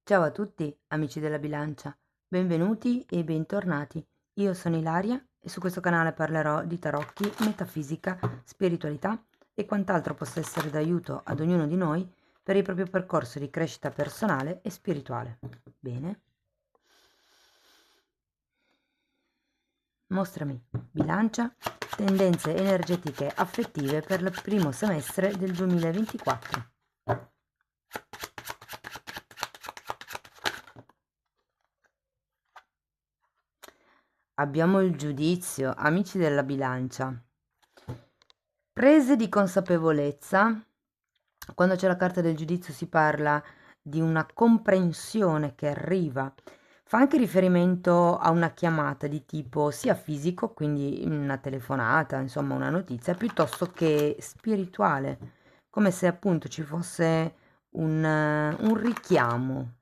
Ciao a tutti, amici della bilancia, benvenuti e bentornati. Io sono Ilaria e su questo canale parlerò di tarocchi, metafisica, spiritualità e quant'altro possa essere d'aiuto ad ognuno di noi per il proprio percorso di crescita personale e spirituale. Bene? Mostrami, bilancia, tendenze energetiche affettive per il primo semestre del 2024. Abbiamo il giudizio, amici della bilancia. Prese di consapevolezza. Quando c'è la carta del giudizio si parla di una comprensione che arriva. Fa anche riferimento a una chiamata di tipo sia fisico, quindi una telefonata, insomma una notizia, piuttosto che spirituale, come se appunto ci fosse un richiamo.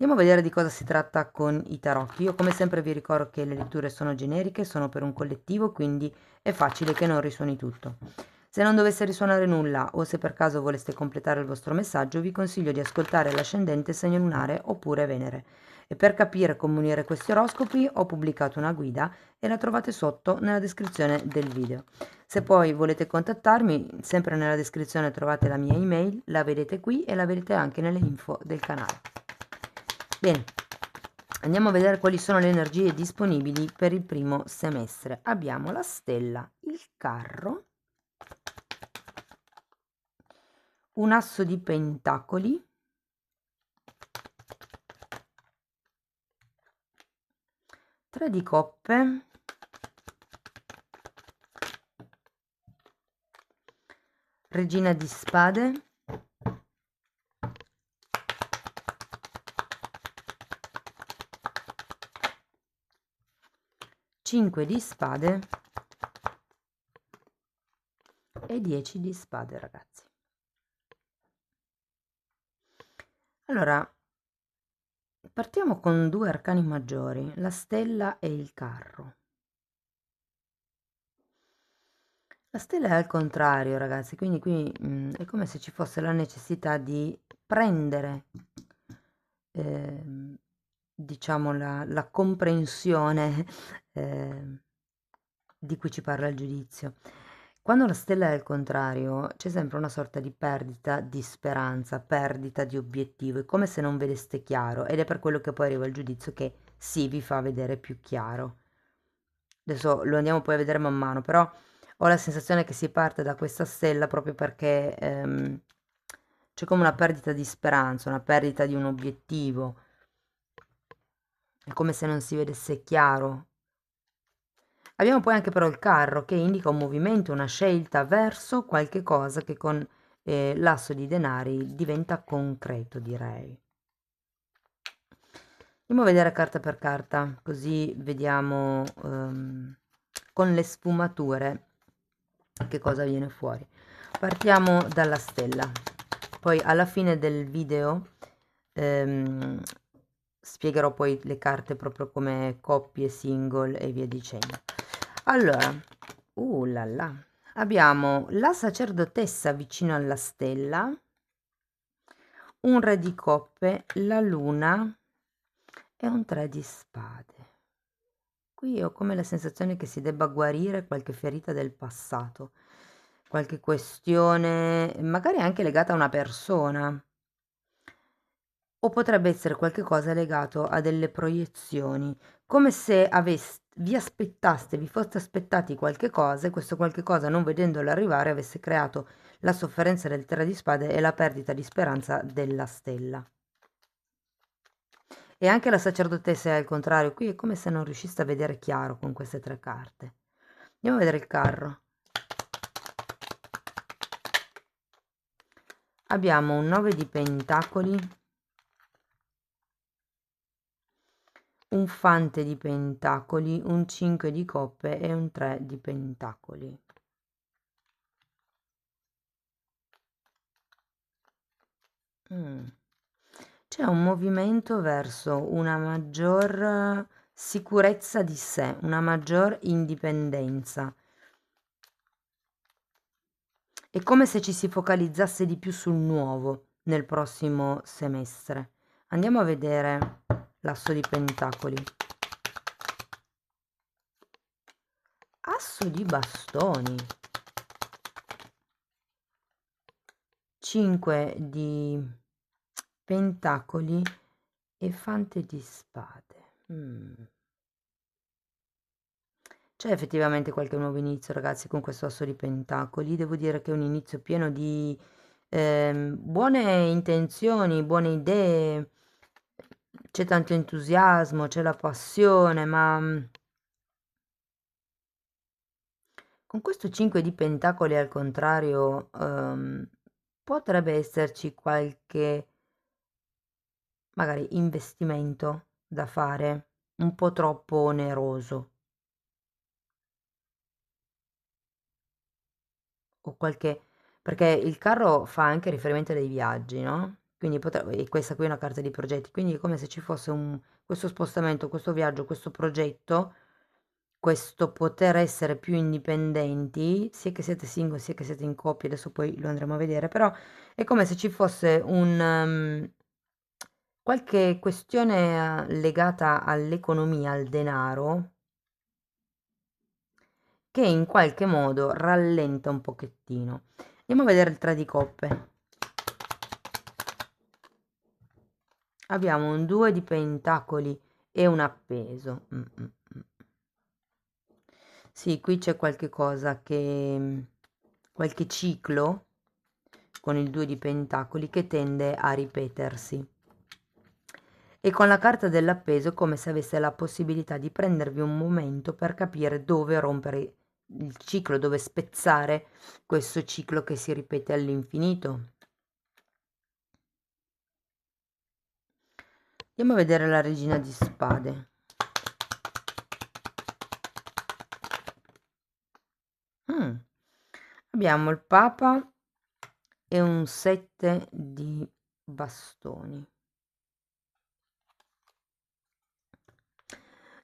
Andiamo a vedere di cosa si tratta con i tarocchi. Io come sempre vi ricordo che le letture sono generiche, sono per un collettivo, quindi è facile che non risuoni tutto. Se non dovesse risuonare nulla o se per caso voleste completare il vostro messaggio, vi consiglio di ascoltare l'ascendente, segno lunare oppure Venere. E per capire come unire questi oroscopi ho pubblicato una guida e la trovate sotto nella descrizione del video. Se poi volete contattarmi, sempre nella descrizione trovate la mia email, la vedete qui e la vedete anche nelle info del canale. Bene, andiamo a vedere quali sono le energie disponibili per il primo semestre. Abbiamo la stella, il carro, un asso di pentacoli, 3 di coppe, regina di spade, 5 di spade e 10 di spade, ragazzi. Allora, partiamo con 2 arcani maggiori, la stella e il carro. La stella è al contrario, ragazzi, quindi qui è come se ci fosse la necessità di prendere, ehm, diciamo, la comprensione di cui ci parla il giudizio. Quando la stella è al contrario, c'è sempre una sorta di perdita di speranza, perdita di obiettivo, è come se non vedeste chiaro ed è per quello che poi arriva il giudizio che sì, vi fa vedere più chiaro. Adesso lo andiamo poi a vedere man mano, però ho la sensazione che si parte da questa stella proprio perché c'è come una perdita di speranza, una perdita di un obiettivo, è come se non si vedesse chiaro. Abbiamo poi anche però il carro che indica un movimento, una scelta verso qualche cosa che con l'asso di denari diventa concreto, direi. Andiamo a vedere carta per carta, così vediamo con le sfumature che cosa viene fuori. Partiamo dalla stella, poi alla fine del video ehm, spiegherò poi le carte proprio come coppie, single e via dicendo. Allora, là là, abbiamo la sacerdotessa vicino alla stella, un re di coppe, la luna e un 3 di spade. Qui ho come la sensazione che si debba guarire qualche ferita del passato, qualche questione, magari anche legata a una persona, o potrebbe essere qualche cosa legato a delle proiezioni, come se vi aspettaste, vi foste aspettati qualche cosa e questo qualche cosa non vedendolo arrivare avesse creato la sofferenza del 3 di spade e la perdita di speranza della stella. E anche la sacerdotessa è al contrario, qui è come se non riusciste a vedere chiaro con queste 3 carte. Andiamo a vedere il carro. Abbiamo un 9 di pentacoli, un fante di pentacoli, un 5 di coppe e un 3 di pentacoli. C'è un movimento verso una maggior sicurezza di sé, una maggior indipendenza. È come se ci si focalizzasse di più sul nuovo nel prossimo semestre. Andiamo a vedere l'asso di pentacoli. Asso di bastoni. 5 di pentacoli e fante di spade. C'è effettivamente qualche nuovo inizio, ragazzi, con questo asso di pentacoli. Devo dire che è un inizio pieno di buone intenzioni, buone idee. C'è tanto entusiasmo, c'è la passione, ma con questo 5 di pentacoli al contrario potrebbe esserci qualche magari investimento da fare, un po' troppo oneroso. O qualche perché il carro fa anche riferimento ai viaggi, no, quindi e questa qui è una carta di progetti, quindi è come se ci fosse questo spostamento, questo viaggio, questo progetto, questo poter essere più indipendenti, sia che siete single, sia che siete in coppia, adesso poi lo andremo a vedere, però è come se ci fosse qualche questione legata all'economia, al denaro, che in qualche modo rallenta un pochettino. Andiamo a vedere il 3 di coppe. Abbiamo un 2 di pentacoli e un appeso. Sì, qui c'è qualche cosa che qualche ciclo con il 2 di pentacoli che tende a ripetersi. E con la carta dell'appeso è come se avesse la possibilità di prendervi un momento per capire dove rompere il ciclo, dove spezzare questo ciclo che si ripete all'infinito. Andiamo a vedere la regina di spade. Abbiamo il papa e un 7 di bastoni.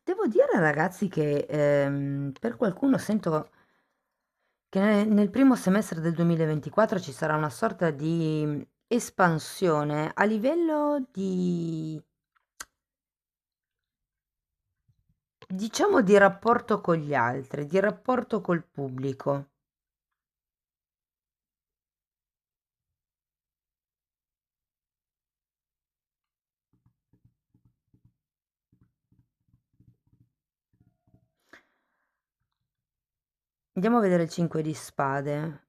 Devo dire, ragazzi, che per qualcuno sento che nel primo semestre del 2024 ci sarà una sorta di espansione a livello di, diciamo, di rapporto con gli altri, di rapporto col pubblico. Andiamo a vedere il 5 di spade.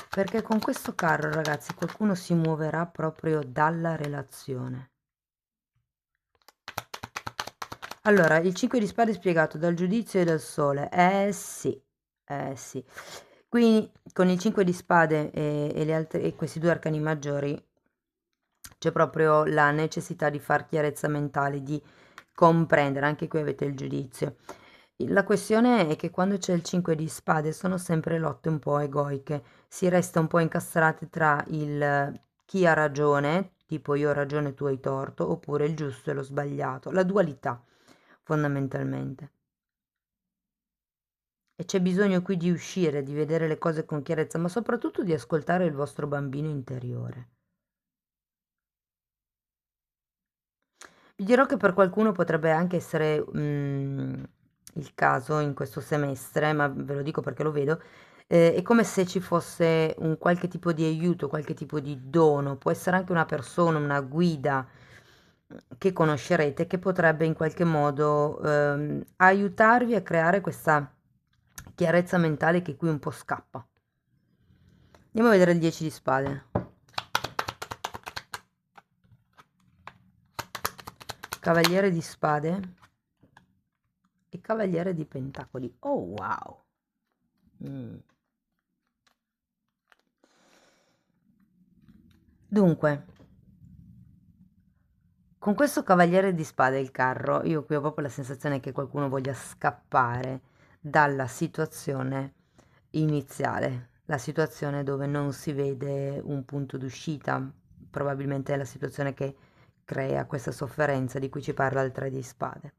Perché con questo carro, ragazzi, qualcuno si muoverà proprio dalla relazione. Allora, il 5 di spade è spiegato dal giudizio e dal sole. Sì, sì. Quindi con il 5 di spade e questi due arcani maggiori c'è proprio la necessità di far chiarezza mentale, di comprendere, anche qui avete il giudizio. La questione è che quando c'è il 5 di spade sono sempre lotte un po' egoiche, si resta un po' incastrati tra il chi ha ragione, tipo io ho ragione, tu hai torto, oppure il giusto e lo sbagliato, la dualità fondamentalmente. E c'è bisogno qui di uscire, di vedere le cose con chiarezza, ma soprattutto di ascoltare il vostro bambino interiore. Vi dirò che per qualcuno potrebbe anche essere il caso in questo semestre, ma ve lo dico perché lo vedo, è come se ci fosse un qualche tipo di aiuto, qualche tipo di dono, può essere anche una persona, una guida che conoscerete, che potrebbe in qualche modo aiutarvi a creare questa chiarezza mentale che qui un po' scappa. Andiamo a vedere il 10 di spade. Cavaliere di spade e cavaliere di pentacoli. Oh wow! Dunque, con questo cavaliere di spade il carro, io qui ho proprio la sensazione che qualcuno voglia scappare dalla situazione iniziale, la situazione dove non si vede un punto d'uscita, probabilmente è la situazione che crea questa sofferenza di cui ci parla il 3 di spade.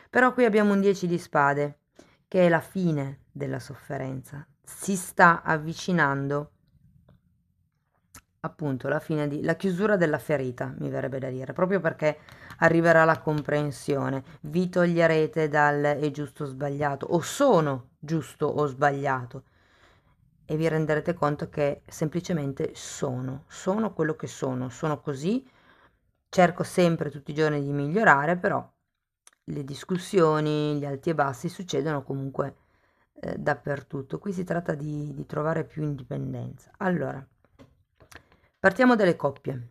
Però qui abbiamo un 10 di spade, che è la fine della sofferenza. Si sta avvicinando appunto la chiusura della ferita, mi verrebbe da dire, proprio perché arriverà la comprensione, vi toglierete dal è giusto o sbagliato, o sono giusto o sbagliato, e vi renderete conto che semplicemente sono quello che sono così, cerco sempre tutti i giorni di migliorare, però le discussioni, gli alti e bassi succedono comunque dappertutto. Qui si tratta di trovare più indipendenza. Allora, partiamo dalle coppie.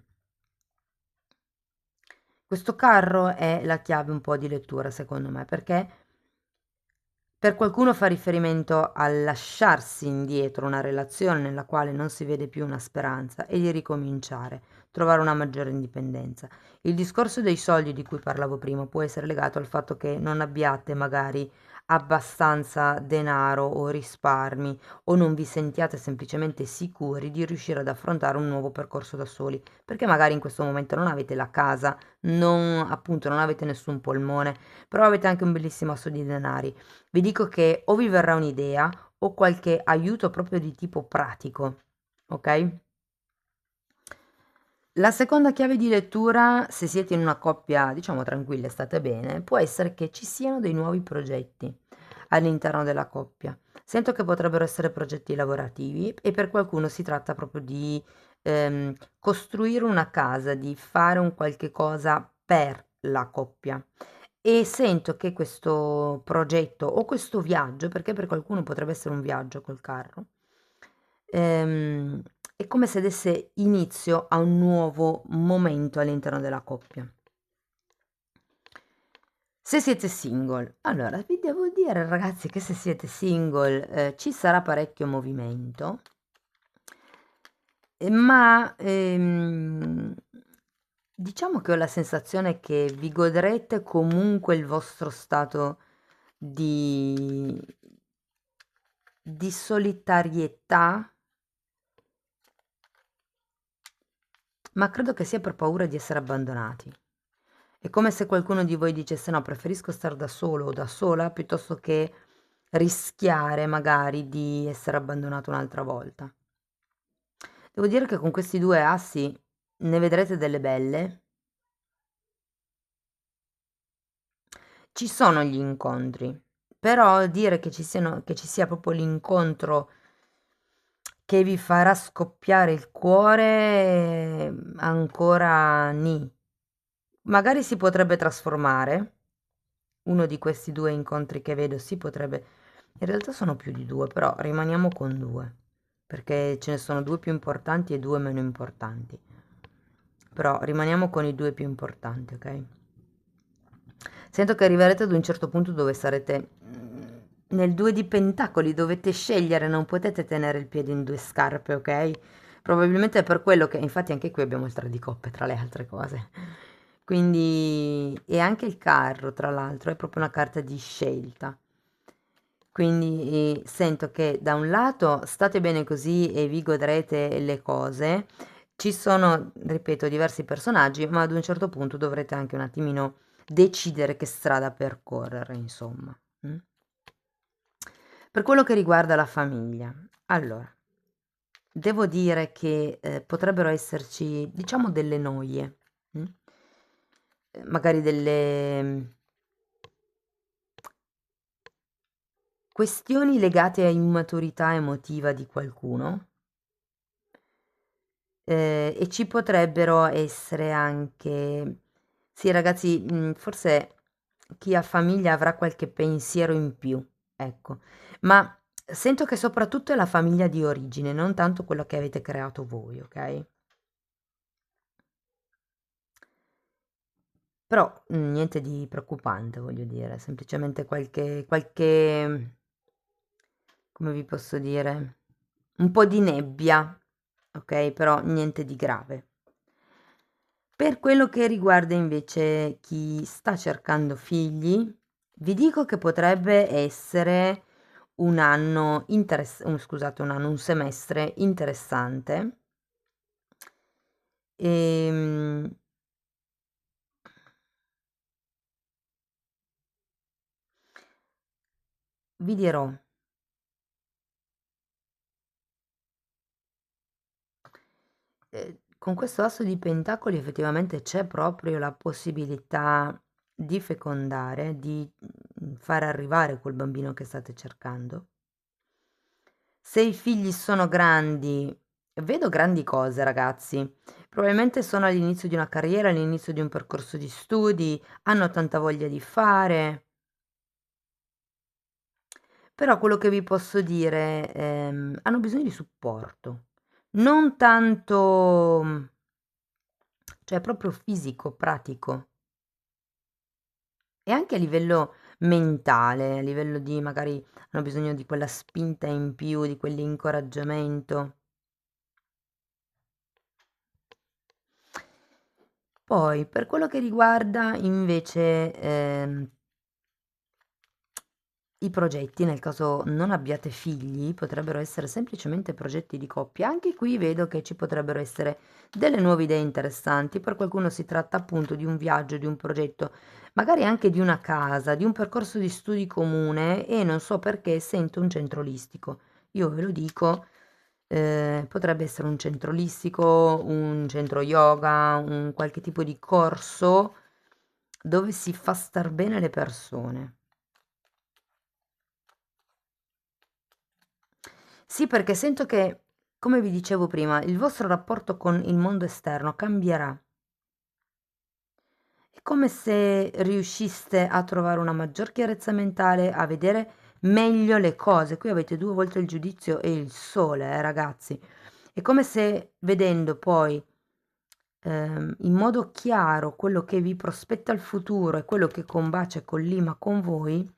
Questo carro è la chiave un po' di lettura, secondo me, perché per qualcuno fa riferimento al lasciarsi indietro una relazione nella quale non si vede più una speranza e di ricominciare, trovare una maggiore indipendenza. Il discorso dei soldi di cui parlavo prima può essere legato al fatto che non abbiate magari abbastanza denaro o risparmi o non vi sentiate semplicemente sicuri di riuscire ad affrontare un nuovo percorso da soli, perché magari in questo momento non avete la casa, non, appunto, non avete nessun polmone, però avete anche un bellissimo asso di denari. Vi dico che o vi verrà un'idea o qualche aiuto proprio di tipo pratico, ok? La seconda chiave di lettura, se siete in una coppia, diciamo tranquilla e state bene, può essere che ci siano dei nuovi progetti all'interno della coppia. Sento che potrebbero essere progetti lavorativi e per qualcuno si tratta proprio di costruire una casa, di fare un qualche cosa per la coppia. E sento che questo progetto o questo viaggio, perché per qualcuno potrebbe essere un viaggio col carro, ehm, è come se desse inizio a un nuovo momento all'interno della coppia. Se siete single, allora vi devo dire ragazzi che se siete single ci sarà parecchio movimento, ma diciamo che ho la sensazione che vi godrete comunque il vostro stato di, di solitarietà, ma credo che sia per paura di essere abbandonati. È come se qualcuno di voi dicesse no, preferisco stare da solo o da sola piuttosto che rischiare magari di essere abbandonato un'altra volta. Devo dire che con questi due assi ne vedrete delle belle. Ci sono gli incontri, però dire che ci sia proprio l'incontro che vi farà scoppiare il cuore, ancora nì. Magari si potrebbe trasformare, uno di questi due incontri che vedo si potrebbe, in realtà sono più di due, però rimaniamo con due, perché ce ne sono due più importanti e due meno importanti. Però rimaniamo con i due più importanti, ok? Sento che arriverete ad un certo punto dove sarete nel 2 di pentacoli, dovete scegliere, non potete tenere il piede in due scarpe, ok? Probabilmente è per quello che, infatti anche qui abbiamo il 3 di coppe, tra le altre cose. Quindi, e anche il carro, tra l'altro, è proprio una carta di scelta. Quindi sento che da un lato state bene così e vi godrete le cose, ci sono, ripeto, diversi personaggi, ma ad un certo punto dovrete anche un attimino decidere che strada percorrere, insomma. Mm? Per quello che riguarda la famiglia, allora, devo dire che potrebbero esserci, diciamo, delle noie, mm? Magari delle questioni legate a immaturità emotiva di qualcuno. E ci potrebbero essere anche sì ragazzi, forse chi ha famiglia avrà qualche pensiero in più, ecco. Ma sento che soprattutto è la famiglia di origine, non tanto quella che avete creato voi, okay? Però, niente di preoccupante, voglio dire, semplicemente qualche come vi posso dire, un po' di nebbia, okay, però niente di grave. Per quello che riguarda invece chi sta cercando figli, vi dico che potrebbe essere un anno scusate, un semestre interessante. Ehm, vi dirò, con questo asso di pentacoli effettivamente c'è proprio la possibilità di fecondare, di far arrivare quel bambino che state cercando. Se i figli sono grandi, vedo grandi cose, ragazzi. Probabilmente sono all'inizio di una carriera, all'inizio di un percorso di studi, hanno tanta voglia di fare. Però quello che vi posso dire, hanno bisogno di supporto. Non tanto, cioè proprio fisico, pratico. E anche a livello mentale, a livello di magari hanno bisogno di quella spinta in più, di quell'incoraggiamento. Poi, per quello che riguarda invece i progetti, nel caso non abbiate figli, potrebbero essere semplicemente progetti di coppia. Anche qui vedo che ci potrebbero essere delle nuove idee interessanti. Per qualcuno si tratta appunto di un viaggio, di un progetto, magari anche di una casa, di un percorso di studi comune e non so perché sento un centro olistico. Io ve lo dico, potrebbe essere un centro olistico, un centro yoga, un qualche tipo di corso dove si fa star bene le persone. Sì, perché sento che, come vi dicevo prima, il vostro rapporto con il mondo esterno cambierà. È come se riusciste a trovare una maggior chiarezza mentale, a vedere meglio le cose. Qui avete due volte il giudizio e il sole, ragazzi. È come se vedendo poi in modo chiaro quello che vi prospetta il futuro e quello che combacia e collima con voi,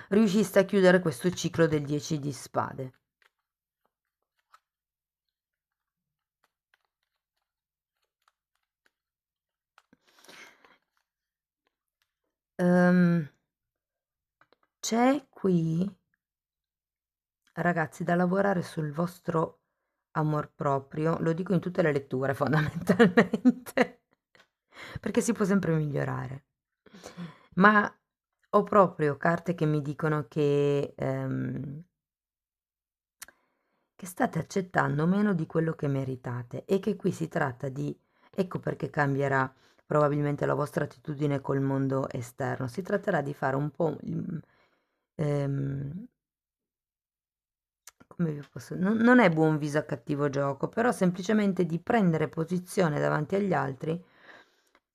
riusciste a chiudere questo ciclo del 10 di spade. Ehm, C'è qui, ragazzi, da lavorare sul vostro amor proprio, lo dico in tutte le letture fondamentalmente, perché si può sempre migliorare. Ma ho proprio carte che mi dicono che state accettando meno di quello che meritate e che qui si tratta di, ecco perché cambierà probabilmente la vostra attitudine col mondo esterno, si tratterà di fare un po', ehm, come vi posso, non è buon viso a cattivo gioco, però semplicemente di prendere posizione davanti agli altri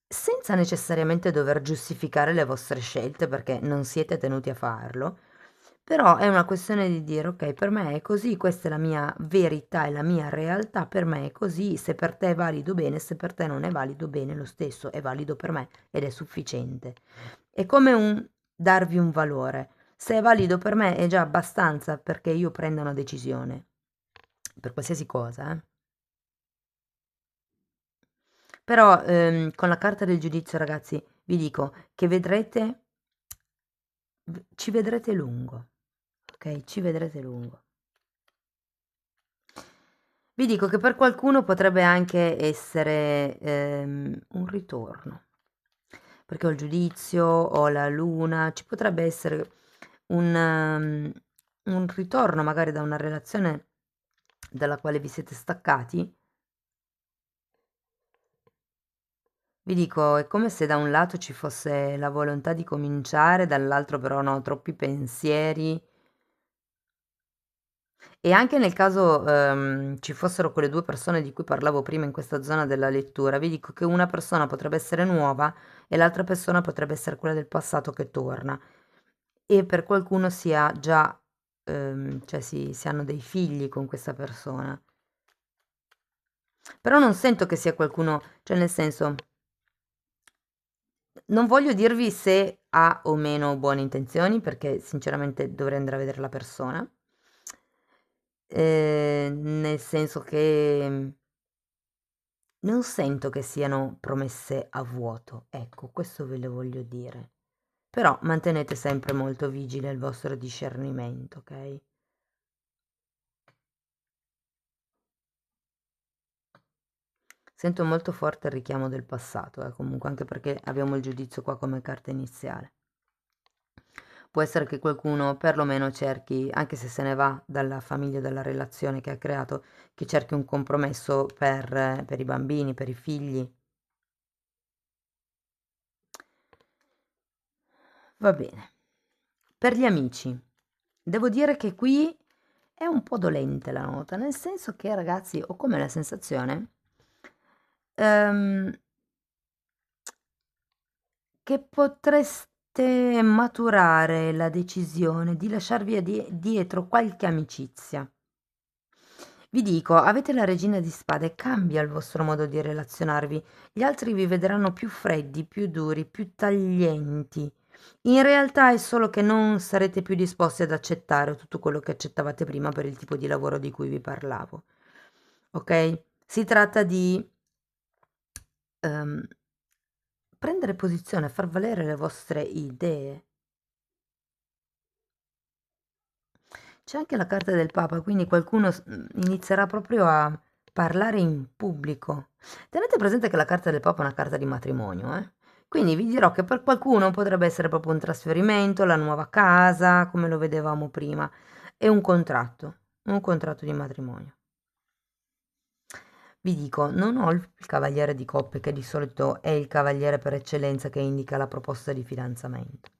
senza necessariamente dover giustificare le vostre scelte perché non siete tenuti a farlo, però è una questione di dire: ok, per me è così, questa è la mia verità, è la mia realtà, per me è così, se per te è valido bene, se per te non è valido bene, lo stesso è valido per me ed è sufficiente. È come un darvi un valore. Se è valido per me è già abbastanza perché io prenda una decisione, per qualsiasi cosa, eh. Però con la carta del giudizio, ragazzi, vi dico che vedrete, ci vedrete lungo, ok? Ci vedrete lungo. Vi dico che per qualcuno potrebbe anche essere un ritorno, perché ho il giudizio, ho la luna, ci potrebbe essere un ritorno magari da una relazione dalla quale vi siete staccati. Vi dico, è come se da un lato ci fosse la volontà di cominciare, dall'altro però no, troppi pensieri. E anche nel caso ci fossero quelle due persone di cui parlavo prima in questa zona della lettura, vi dico che una persona potrebbe essere nuova e l'altra persona potrebbe essere quella del passato che torna. E per qualcuno si ha già, cioè si hanno dei figli con questa persona. Però non sento che sia qualcuno, cioè nel senso, non voglio dirvi se ha o meno buone intenzioni, perché sinceramente dovrei andare a vedere la persona. Nel senso che non sento che siano promesse a vuoto, ecco, questo ve lo voglio dire. Però mantenete sempre molto vigile il vostro discernimento, ok? Sento molto forte il richiamo del passato, comunque, anche perché abbiamo il giudizio qua come carta iniziale. Può essere che qualcuno perlomeno cerchi, anche se se ne va dalla famiglia, dalla relazione che ha creato, che cerchi un compromesso per i bambini, per i figli. Va bene. Per gli amici, devo dire che qui è un po' dolente la nota, nel senso che ragazzi, ho come la sensazione ehm, che potreste maturare la decisione di lasciar via dietro qualche amicizia. Vi dico, avete la regina di spade, cambia il vostro modo di relazionarvi. Gli altri vi vedranno più freddi, più duri, più taglienti. In realtà è solo che non sarete più disposti ad accettare tutto quello che accettavate prima per il tipo di lavoro di cui vi parlavo. Ok? Si tratta di ehm, prendere posizione, far valere le vostre idee. C'è anche la carta del Papa, quindi qualcuno inizierà proprio a parlare in pubblico. Tenete presente che la carta del Papa è una carta di matrimonio, eh? Quindi vi dirò che per qualcuno potrebbe essere proprio un trasferimento, la nuova casa, come lo vedevamo prima, e un contratto di matrimonio. Vi dico, non ho il cavaliere di coppe, che di solito è il cavaliere per eccellenza che indica la proposta di fidanzamento.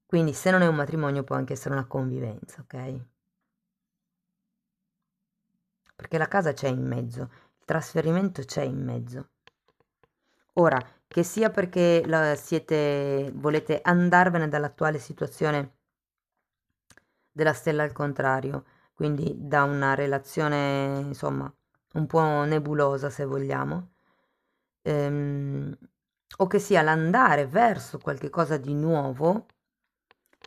Quindi se non è un matrimonio può anche essere una convivenza, ok? Perché la casa c'è in mezzo, il trasferimento c'è in mezzo. Ora, che sia perché volete andarvene dall'attuale situazione della stella al contrario, quindi da una relazione, insomma, un po' nebulosa se vogliamo, ehm, o che sia l'andare verso qualche cosa di nuovo,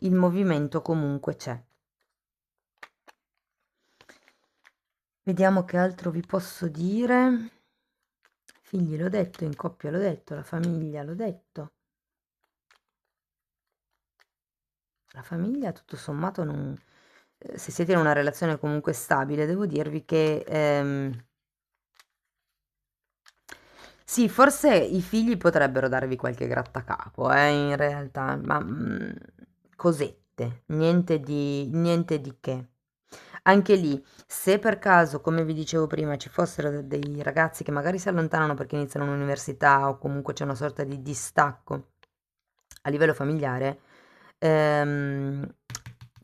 il movimento comunque c'è. Vediamo che altro vi posso dire. Figli l'ho detto, in coppia l'ho detto, la famiglia l'ho detto. La famiglia tutto sommato non, se siete in una relazione comunque stabile, devo dirvi che sì, forse i figli potrebbero darvi qualche grattacapo, in realtà, ma cosette, niente di che. Anche lì, se per caso, come vi dicevo prima, ci fossero dei ragazzi che magari si allontanano perché iniziano un'università o comunque c'è una sorta di distacco a livello familiare, ehm,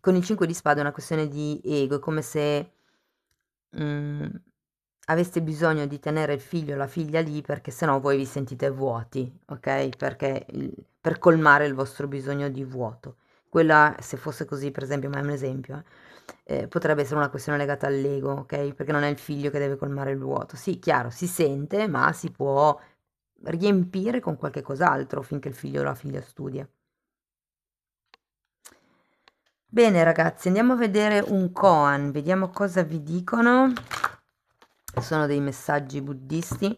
con il 5 di spade è una questione di ego, è come se mm, aveste bisogno di tenere il figlio o la figlia lì perché sennò voi vi sentite vuoti, ok? Perché per colmare il vostro bisogno di vuoto. Quella, se fosse così, per esempio, ma è un esempio, potrebbe essere una questione legata all'ego, ok? Perché non è il figlio che deve colmare il vuoto. Sì, chiaro, si sente, ma si può riempire con qualche cos'altro finché il figlio o la figlia studia. Bene ragazzi, andiamo a vedere un koan, vediamo cosa vi dicono. Sono dei messaggi buddisti,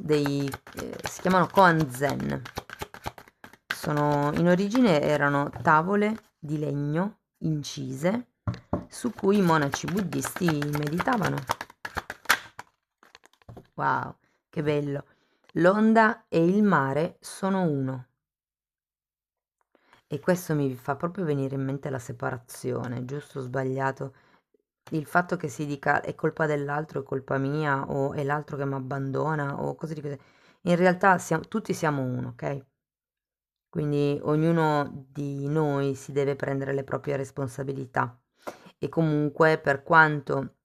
si chiamano koan zen. In origine erano tavole di legno incise su cui i monaci buddisti meditavano. Wow, che bello! L'onda e il mare sono uno. E questo mi fa proprio venire in mente la separazione, giusto o sbagliato? Il fatto che si dica è colpa dell'altro, è colpa mia, o è l'altro che mi abbandona, o cose di così. In realtà tutti siamo uno, ok? Quindi ognuno di noi si deve prendere le proprie responsabilità. E comunque, per quanto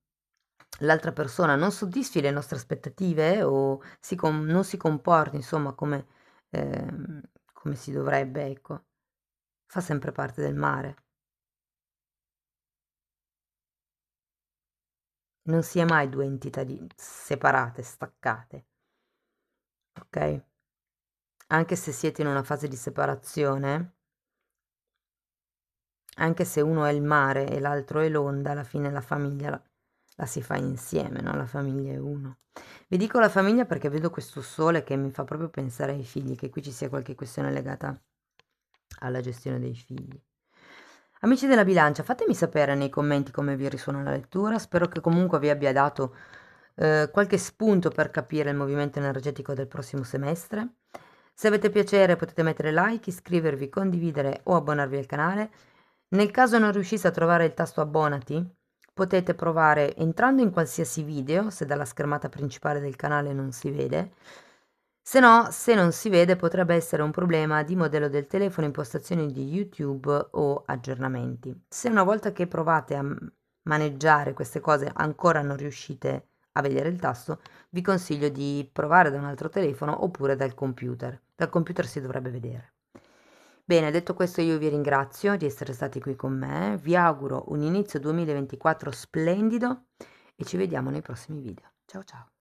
l'altra persona non soddisfi le nostre aspettative o non si comporti, insomma, ehm, come si dovrebbe, ecco, fa sempre parte del mare. Non si è mai due entità separate, staccate, ok? Anche se siete in una fase di separazione, anche se uno è il mare e l'altro è l'onda, alla fine la famiglia la si fa insieme, no? La famiglia è uno. Vi dico la famiglia perché vedo questo sole che mi fa proprio pensare ai figli, che qui ci sia qualche questione legata alla gestione dei figli. Amici della bilancia, fatemi sapere nei commenti come vi risuona la lettura, spero che comunque vi abbia dato qualche spunto per capire il movimento energetico del prossimo semestre. Se avete piacere potete mettere like, iscrivervi, condividere o abbonarvi al canale. Nel caso non riuscisse a trovare il tasto abbonati, potete provare entrando in qualsiasi video, se dalla schermata principale del canale non si vede. Se no, se non si vede, potrebbe essere un problema di modello del telefono, impostazioni di YouTube o aggiornamenti. Se una volta che provate a maneggiare queste cose ancora non riuscite a vedere il tasto, vi consiglio di provare da un altro telefono oppure dal computer. Dal computer si dovrebbe vedere. Bene, detto questo io vi ringrazio di essere stati qui con me, vi auguro un inizio 2024 splendido e ci vediamo nei prossimi video. Ciao ciao!